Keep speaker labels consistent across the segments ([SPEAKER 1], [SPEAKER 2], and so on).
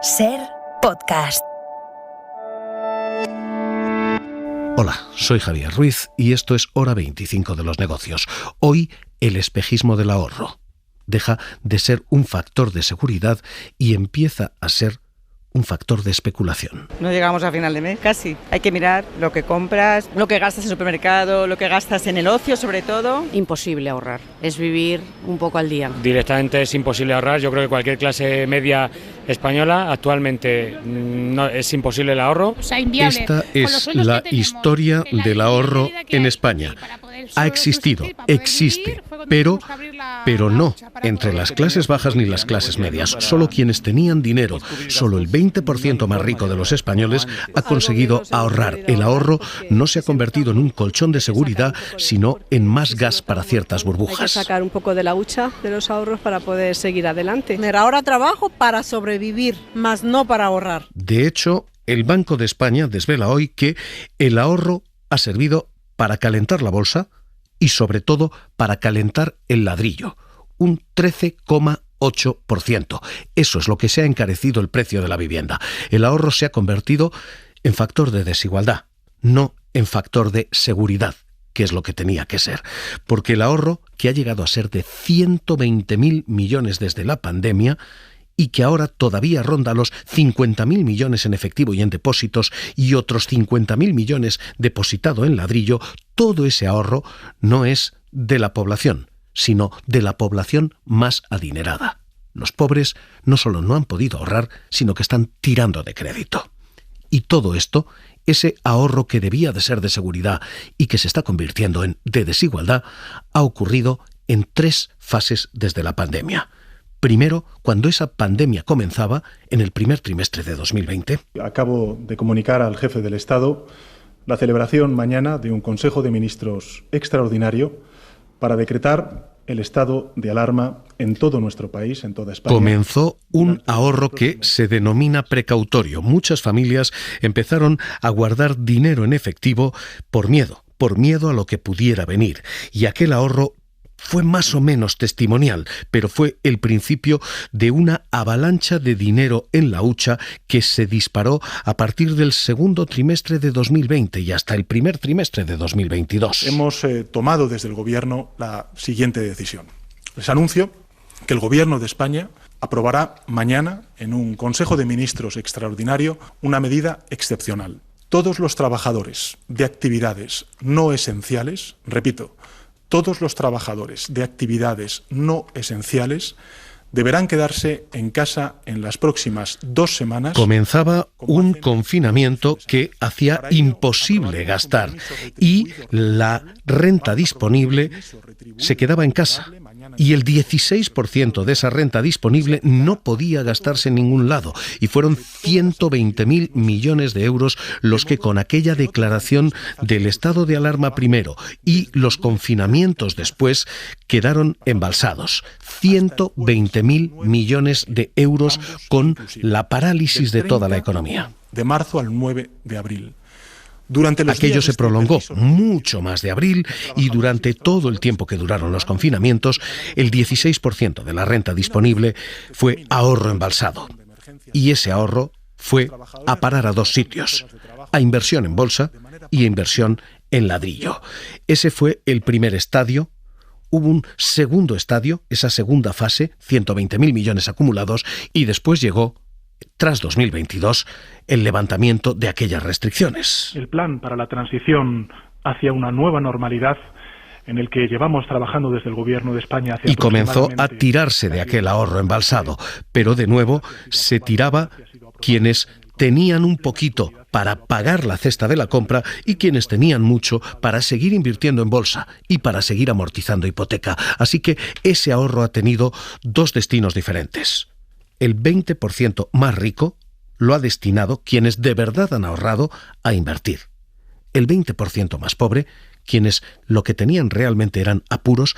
[SPEAKER 1] SER Podcast.
[SPEAKER 2] Hola, soy Javier Ruiz y esto es Hora 25 de los negocios. Hoy, el espejismo del ahorro. Deja de ser un factor de seguridad y empieza a ser un factor de especulación.
[SPEAKER 3] No llegamos a final de mes, casi. Hay que mirar lo que compras, lo que gastas en el supermercado, lo que gastas en el ocio sobre todo.
[SPEAKER 4] Imposible ahorrar, es vivir un poco al día.
[SPEAKER 5] Directamente es imposible ahorrar. Yo creo que cualquier clase media española actualmente no, es imposible el ahorro.
[SPEAKER 2] Esta es la historia del ahorro en España. Ha existido, existe, pero no entre las clases bajas ni las clases medias. Solo quienes tenían dinero, solo el 20% más rico de los españoles ha conseguido ahorrar. El ahorro no se ha convertido en un colchón de seguridad, sino en más gas para ciertas burbujas.
[SPEAKER 6] Hay que sacar un poco de la hucha de los ahorros para poder seguir adelante.
[SPEAKER 7] Ahora trabajo para sobrevivir, más no para ahorrar.
[SPEAKER 2] De hecho, el Banco de España desvela hoy que el ahorro ha servido para calentar la bolsa y sobre todo para calentar el ladrillo, un 13,8%. Eso es lo que se ha encarecido el precio de la vivienda. El ahorro se ha convertido en factor de desigualdad, no en factor de seguridad, que es lo que tenía que ser. Porque el ahorro, que ha llegado a ser de 120.000 millones desde la pandemia, y que ahora todavía ronda los 50.000 millones en efectivo y en depósitos y otros 50.000 millones depositado en ladrillo, todo ese ahorro no es de la población, sino de la población más adinerada. Los pobres no solo no han podido ahorrar, sino que están tirando de crédito. Y todo esto, ese ahorro que debía de ser de seguridad y que se está convirtiendo en de desigualdad, ha ocurrido en 3 fases desde la pandemia. Primero, cuando esa pandemia comenzaba, en el primer trimestre de 2020.
[SPEAKER 8] Acabo de comunicar al jefe del Estado la celebración mañana de un Consejo de Ministros extraordinario para decretar el estado de alarma en todo nuestro país, en toda España.
[SPEAKER 2] Comenzó un ahorro que se denomina precautorio. Muchas familias empezaron a guardar dinero en efectivo por miedo a lo que pudiera venir. Y aquel ahorro fue más o menos testimonial, pero fue el principio de una avalancha de dinero en la hucha que se disparó a partir del segundo trimestre de 2020 y hasta el primer trimestre de 2022.
[SPEAKER 8] Hemos tomado desde el Gobierno la siguiente decisión. Les anuncio que el Gobierno de España aprobará mañana en un Consejo de Ministros extraordinario una medida excepcional. Todos los trabajadores de actividades no esenciales, repito, todos los trabajadores de actividades no esenciales deberán quedarse en casa en las próximas 2 semanas.
[SPEAKER 2] Comenzaba un confinamiento que hacía imposible gastar y la renta disponible se quedaba en casa. Y el 16% de esa renta disponible no podía gastarse en ningún lado. Y fueron 120.000 millones de euros los que con aquella declaración del estado de alarma primero y los confinamientos después quedaron embalsados. 120.000 millones de euros con la parálisis de toda la economía.
[SPEAKER 8] De marzo al 9 de abril.
[SPEAKER 2] Aquello se prolongó mucho más de abril y durante todo el tiempo que duraron los confinamientos, el 16% de la renta disponible fue ahorro embalsado. Y ese ahorro fue a parar a 2 sitios, a inversión en bolsa y a inversión en ladrillo. Ese fue el primer estadio. Hubo un segundo estadio, esa segunda fase, 120.000 millones acumulados, y después llegó, tras 2022, el levantamiento de aquellas restricciones.
[SPEAKER 9] El plan para la transición hacia una nueva normalidad en el que llevamos trabajando desde el Gobierno de España hacia...
[SPEAKER 2] Y comenzó a tirarse de aquel ahorro embalsado, pero de nuevo se tiraba quienes tenían un poquito para pagar la cesta de la compra y quienes tenían mucho para seguir invirtiendo en bolsa y para seguir amortizando hipoteca. Así que ese ahorro ha tenido 2 destinos diferentes. El 20% más rico lo ha destinado quienes de verdad han ahorrado a invertir. El 20% más pobre, quienes lo que tenían realmente eran apuros,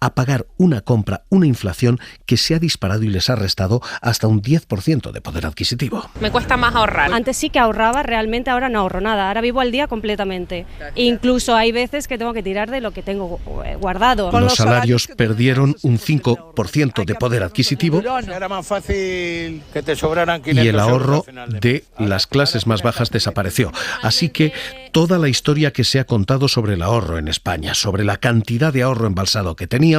[SPEAKER 2] a pagar una compra, una inflación que se ha disparado y les ha restado hasta un 10% de poder adquisitivo.
[SPEAKER 4] Me cuesta más ahorrar.
[SPEAKER 6] Antes sí que ahorraba, realmente ahora no ahorro nada. Ahora vivo al día completamente. Incluso hay veces que tengo que tirar de lo que tengo guardado.
[SPEAKER 2] Los salarios perdieron un 5% de poder adquisitivo
[SPEAKER 10] Era más fácil que te sobraran 500
[SPEAKER 2] y el ahorro
[SPEAKER 10] euros
[SPEAKER 2] de las clases más bajas desapareció. Así que toda la historia que se ha contado sobre el ahorro en España, sobre la cantidad de ahorro embalsado que teníamos,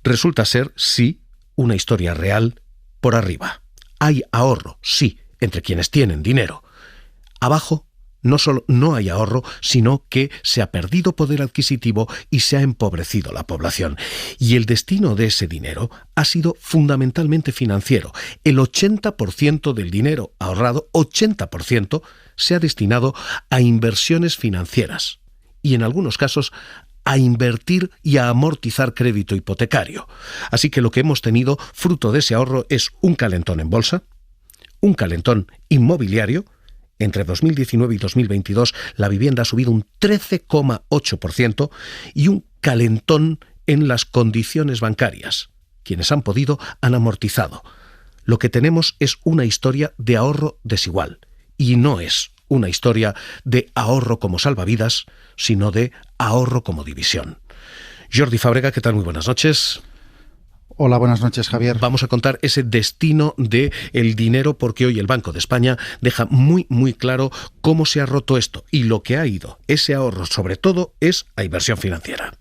[SPEAKER 2] resulta ser, sí, una historia real por arriba. Hay ahorro, sí, entre quienes tienen dinero. Abajo, no solo no hay ahorro, sino que se ha perdido poder adquisitivo y se ha empobrecido la población. Y el destino de ese dinero ha sido fundamentalmente financiero. El 80% del dinero ahorrado, 80%, se ha destinado a inversiones financieras y en algunos casos a invertir y a amortizar crédito hipotecario. Así que lo que hemos tenido, fruto de ese ahorro, es un calentón en bolsa, un calentón inmobiliario. Entre 2019 y 2022 la vivienda ha subido un 13,8% y un calentón en las condiciones bancarias. Quienes han podido han amortizado. Lo que tenemos es una historia de ahorro desigual y no es una historia de ahorro como salvavidas, sino de ahorro como división. Jordi Fábrega, ¿qué tal? Muy buenas noches.
[SPEAKER 11] Hola, buenas noches, Javier.
[SPEAKER 2] Vamos a contar ese destino de el dinero porque hoy el Banco de España deja muy, muy claro cómo se ha roto esto y lo que ha ido, ese ahorro sobre todo, es a inversión financiera.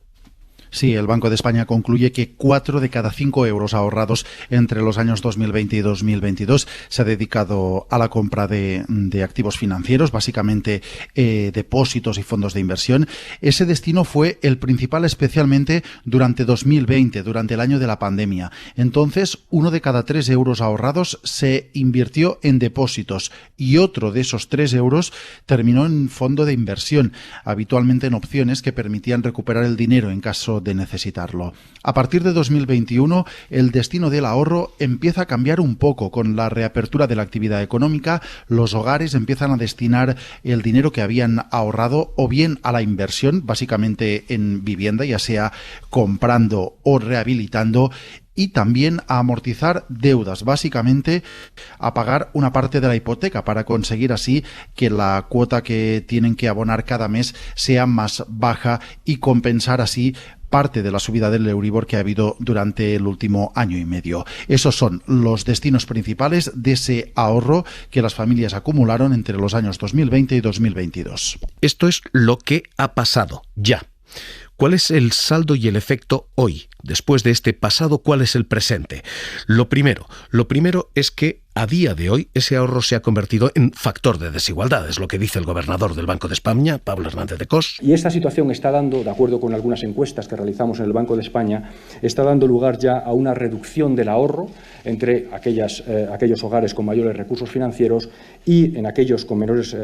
[SPEAKER 11] Sí, el Banco de España concluye que 4 de cada 5 euros ahorrados entre los años 2020 y 2022 se ha dedicado a la compra de activos financieros, básicamente depósitos y fondos de inversión. Ese destino fue el principal especialmente durante 2020, durante el año de la pandemia. Entonces, 1 de cada 3 euros ahorrados se invirtió en depósitos y otro de esos 3 euros terminó en fondo de inversión, habitualmente en opciones que permitían recuperar el dinero en caso de necesitarlo. A partir de 2021, el destino del ahorro empieza a cambiar un poco. Con la reapertura de la actividad económica, los hogares empiezan a destinar el dinero que habían ahorrado o bien a la inversión, básicamente en vivienda, ya sea comprando o rehabilitando, y también a amortizar deudas, básicamente a pagar una parte de la hipoteca para conseguir así que la cuota que tienen que abonar cada mes sea más baja y compensar así parte de la subida del Euribor que ha habido durante el último año y medio. Esos son los destinos principales de ese ahorro que las familias acumularon entre los años 2020 y 2022.
[SPEAKER 2] Esto es lo que ha pasado ya. ¿Cuál es el saldo y el efecto hoy? Después de este pasado, ¿cuál es el presente? Lo primero es que a día de hoy ese ahorro se ha convertido en factor de desigualdad, es lo que dice el gobernador del Banco de España, Pablo Hernández de Cos.
[SPEAKER 12] Y esta situación está dando, de acuerdo con algunas encuestas que realizamos en el Banco de España, está dando lugar ya a una reducción del ahorro entre aquellos hogares con mayores recursos financieros y en aquellos con menores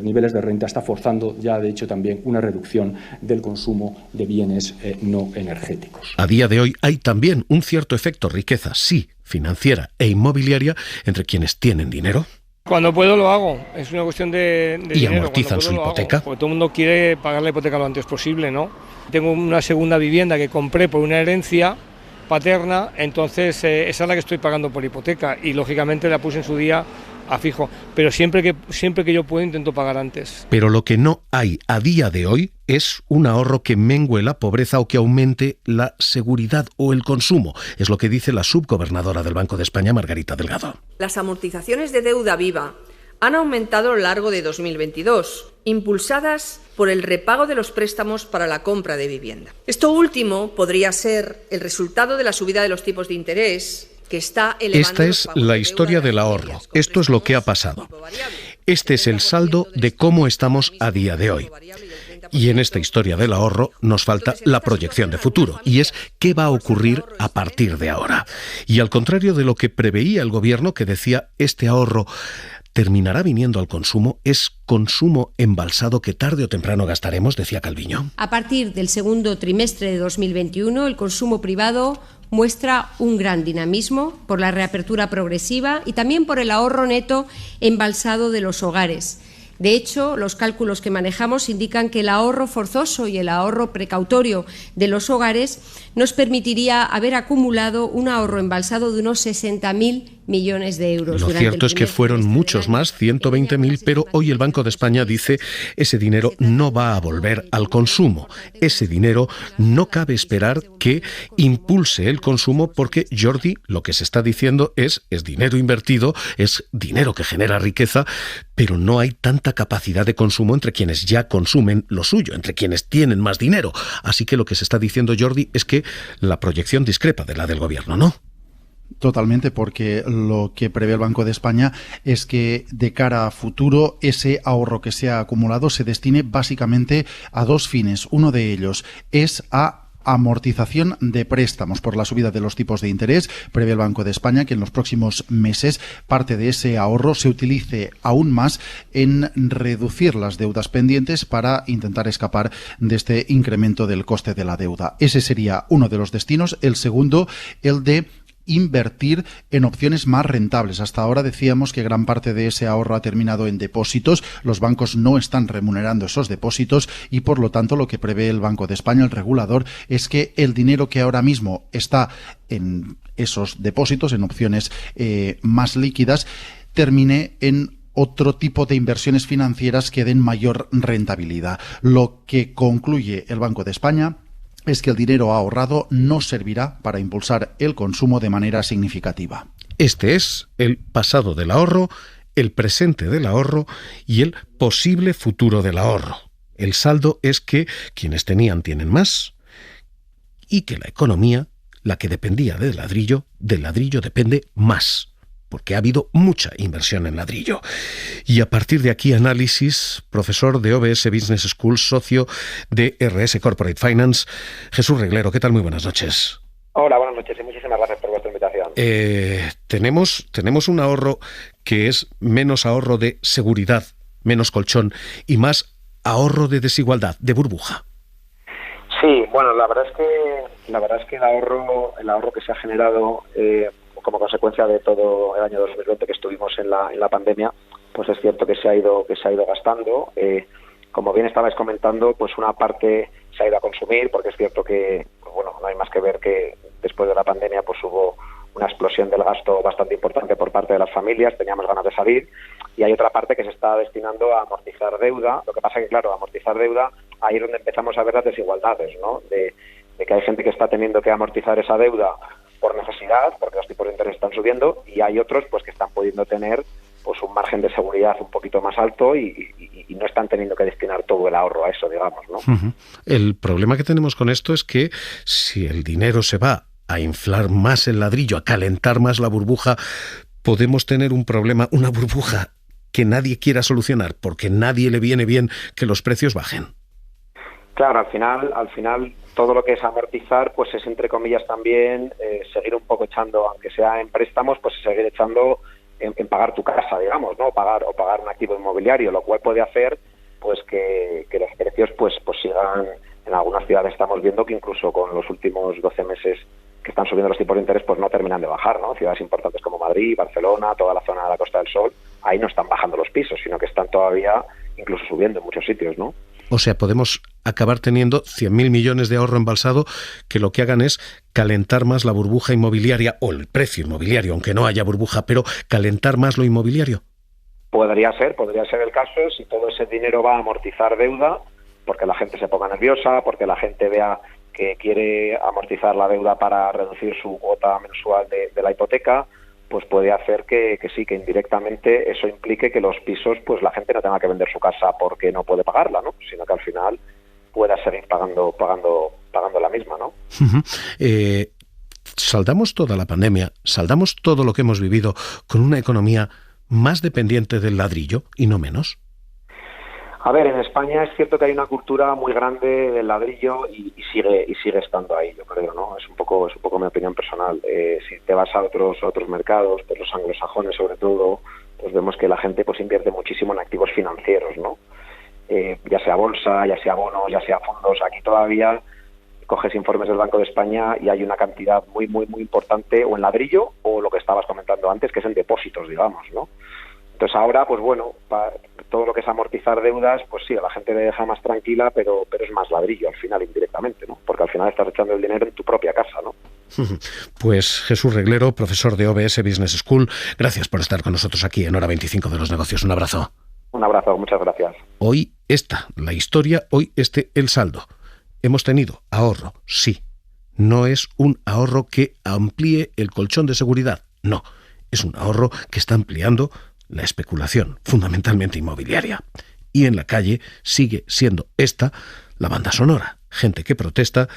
[SPEAKER 12] niveles de renta. Está forzando ya, de hecho, también una reducción del consumo de bienes no energéticos.
[SPEAKER 2] A día de hoy hay también un cierto efecto riqueza, sí, financiera e inmobiliaria entre quienes tienen dinero.
[SPEAKER 5] Cuando puedo lo hago, es una cuestión de
[SPEAKER 2] y
[SPEAKER 5] dinero.
[SPEAKER 2] Amortizan su hipoteca.
[SPEAKER 5] Porque todo el mundo quiere pagar la hipoteca lo antes posible, ¿no? Tengo una segunda vivienda que compré por una herencia paterna, entonces esa es la que estoy pagando por hipoteca y lógicamente la puse en su día a fijo, pero siempre que yo puedo intento pagar antes.
[SPEAKER 2] Pero lo que no hay a día de hoy es un ahorro que mengue la pobreza o que aumente la seguridad o el consumo. Es lo que dice la subgobernadora del Banco de España, Margarita Delgado.
[SPEAKER 13] Las amortizaciones de deuda viva han aumentado a lo largo de 2022, impulsadas por el repago de los préstamos para la compra de vivienda. Esto último podría ser el resultado de la subida de los tipos de interés, que está elevando.
[SPEAKER 2] Esta es la historia del ahorro. Esto es lo que ha pasado. Este es el saldo de cómo estamos a día de hoy. Y en esta historia del ahorro nos falta la proyección de futuro, y es qué va a ocurrir a partir de ahora. Y al contrario de lo que preveía el gobierno, que decía este ahorro terminará viniendo al consumo, es consumo embalsado que tarde o temprano gastaremos, decía Calviño.
[SPEAKER 14] A partir del segundo trimestre de 2021, el consumo privado muestra un gran dinamismo por la reapertura progresiva y también por el ahorro neto embalsado de los hogares. De hecho, los cálculos que manejamos indican que el ahorro forzoso y el ahorro precautorio de los hogares nos permitiría haber acumulado un ahorro embalsado de unos 60.000 millones de euros.
[SPEAKER 2] Lo cierto es que fueron muchos más, 120.000, pero hoy el Banco de España dice ese dinero no va a volver al consumo. Ese dinero no cabe esperar que impulse el consumo porque, Jordi, lo que se está diciendo es dinero invertido, es dinero que genera riqueza, pero no hay tanta capacidad de consumo entre quienes ya consumen lo suyo, entre quienes tienen más dinero. Así que lo que se está diciendo, Jordi, es que la proyección discrepa de la del Gobierno, ¿no?
[SPEAKER 11] Totalmente, porque lo que prevé el Banco de España es que de cara a futuro ese ahorro que se ha acumulado se destine básicamente a dos fines. Uno de ellos es a amortización de préstamos por la subida de los tipos de interés. Prevé el Banco de España que en los próximos meses parte de ese ahorro se utilice aún más en reducir las deudas pendientes para intentar escapar de este incremento del coste de la deuda. Ese sería uno de los destinos. El segundo, el de invertir en opciones más rentables. Hasta ahora decíamos que gran parte de ese ahorro ha terminado en depósitos. Los bancos no están remunerando esos depósitos y, por lo tanto, lo que prevé el Banco de España, el regulador, es que el dinero que ahora mismo está en esos depósitos, en opciones más líquidas, termine en otro tipo de inversiones financieras que den mayor rentabilidad. Lo que concluye el Banco de España es que el dinero ahorrado no servirá para impulsar el consumo de manera significativa.
[SPEAKER 2] Este es el pasado del ahorro, el presente del ahorro y el posible futuro del ahorro. El saldo es que quienes tenían tienen más y que la economía, la que dependía del ladrillo depende más, porque ha habido mucha inversión en ladrillo. Y a partir de aquí, análisis, profesor de OBS Business School, socio de RS Corporate Finance. Jesús Reglero, ¿qué tal? Muy buenas noches.
[SPEAKER 15] Hola, buenas noches y muchísimas gracias por vuestra invitación.
[SPEAKER 2] Tenemos un ahorro que es menos ahorro de seguridad, menos colchón y más ahorro de desigualdad, de burbuja.
[SPEAKER 15] Sí, bueno, la verdad es que el ahorro que se ha generado como consecuencia de todo el año 2020 que estuvimos en la pandemia, pues es cierto que se ha ido gastando. Como bien estabais comentando, pues una parte se ha ido a consumir, porque es cierto que, pues bueno, no hay más que ver que después de la pandemia pues hubo una explosión del gasto bastante importante por parte de las familias, teníamos ganas de salir, y hay otra parte que se está destinando a amortizar deuda. Lo que pasa es que, claro, amortizar deuda, ahí es donde empezamos a ver las desigualdades, ¿no? De que hay gente que está teniendo que amortizar esa deuda por necesidad, porque los tipos de interés están subiendo, y hay otros pues que están pudiendo tener pues un margen de seguridad un poquito más alto y no están teniendo que destinar todo el ahorro a eso, digamos, ¿no?
[SPEAKER 2] Uh-huh. El problema que tenemos con esto es que si el dinero se va a inflar más el ladrillo, a calentar más la burbuja, podemos tener un problema, una burbuja que nadie quiera solucionar, porque nadie le viene bien que los precios bajen.
[SPEAKER 15] Claro, al final todo lo que es amortizar, pues es, entre comillas, también seguir un poco echando, aunque sea en préstamos, pues seguir echando en pagar tu casa, digamos, ¿no? O pagar un activo inmobiliario, lo cual puede hacer pues que los precios pues sigan. En algunas ciudades estamos viendo que incluso con los últimos 12 meses que están subiendo los tipos de interés, pues no terminan de bajar, ¿no? Ciudades importantes como Madrid, Barcelona, toda la zona de la Costa del Sol, ahí no están bajando los pisos, sino que están todavía incluso subiendo en muchos sitios, ¿no?
[SPEAKER 2] O sea, podemos acabar teniendo 100.000 millones de ahorro embalsado que lo que hagan es calentar más la burbuja inmobiliaria o el precio inmobiliario, aunque no haya burbuja, pero calentar más lo inmobiliario.
[SPEAKER 15] Podría ser el caso si todo ese dinero va a amortizar deuda, porque la gente se ponga nerviosa, porque la gente vea que quiere amortizar la deuda para reducir su cuota mensual de la hipoteca, pues puede hacer que sí, que indirectamente eso implique que los pisos, pues la gente no tenga que vender su casa porque no puede pagarla, ¿no? Sino que al final pueda seguir pagando la misma, ¿no?
[SPEAKER 2] Uh-huh. Saldamos toda la pandemia, saldamos todo lo que hemos vivido con una economía más dependiente del ladrillo y no menos.
[SPEAKER 15] A ver, en España es cierto que hay una cultura muy grande del ladrillo y sigue estando ahí, yo creo, ¿no? Es un poco mi opinión personal. Si te vas a otros mercados, pues los anglosajones sobre todo, pues vemos que la gente pues invierte muchísimo en activos financieros, ¿no? Ya sea bolsa, ya sea bonos, ya sea fondos. Aquí todavía coges informes del Banco de España y hay una cantidad muy muy muy importante o en ladrillo o lo que estabas comentando antes, que es en depósitos, digamos, ¿no? Entonces ahora, pues bueno, todo lo que es amortizar deudas, pues sí, a la gente le deja más tranquila, pero es más ladrillo al final, indirectamente, ¿no? Porque al final estás echando el dinero en tu propia casa, ¿no?
[SPEAKER 2] Pues Jesús Reglero, profesor de OBS Business School, gracias por estar con nosotros aquí en Hora 25 de los Negocios. Un abrazo.
[SPEAKER 15] Un abrazo, muchas gracias.
[SPEAKER 2] Hoy esta, la historia, hoy el saldo. Hemos tenido ahorro, sí. No es un ahorro que amplíe el colchón de seguridad, no. Es un ahorro que está ampliando la especulación, fundamentalmente inmobiliaria. Y en la calle sigue siendo esta la banda sonora. Gente que protesta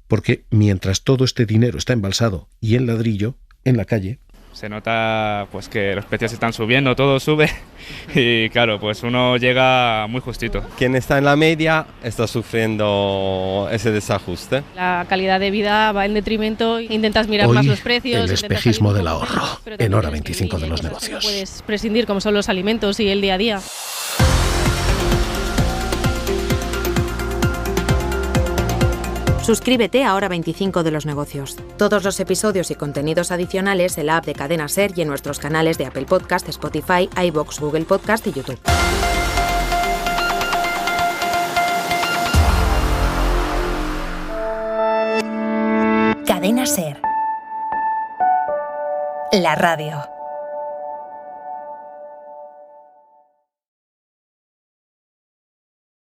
[SPEAKER 2] porque mientras todo este dinero está embalsado y en ladrillo, en la calle...
[SPEAKER 16] Se nota pues que los precios están subiendo, todo sube y claro, pues uno llega muy justito.
[SPEAKER 17] Quien está en la media está sufriendo ese desajuste.
[SPEAKER 6] La calidad de vida va en detrimento, intentas mirar
[SPEAKER 2] Hoy,
[SPEAKER 6] más los precios.
[SPEAKER 2] El espejismo del ahorro, en Hora 25 de los Negocios.
[SPEAKER 6] No puedes prescindir, como son los alimentos y el día a día.
[SPEAKER 18] Suscríbete a Hora 25 de los Negocios. Todos los episodios y contenidos adicionales en la app de Cadena SER y en nuestros canales de Apple Podcast, Spotify, iVoox, Google Podcast y YouTube.
[SPEAKER 1] Cadena SER. La radio.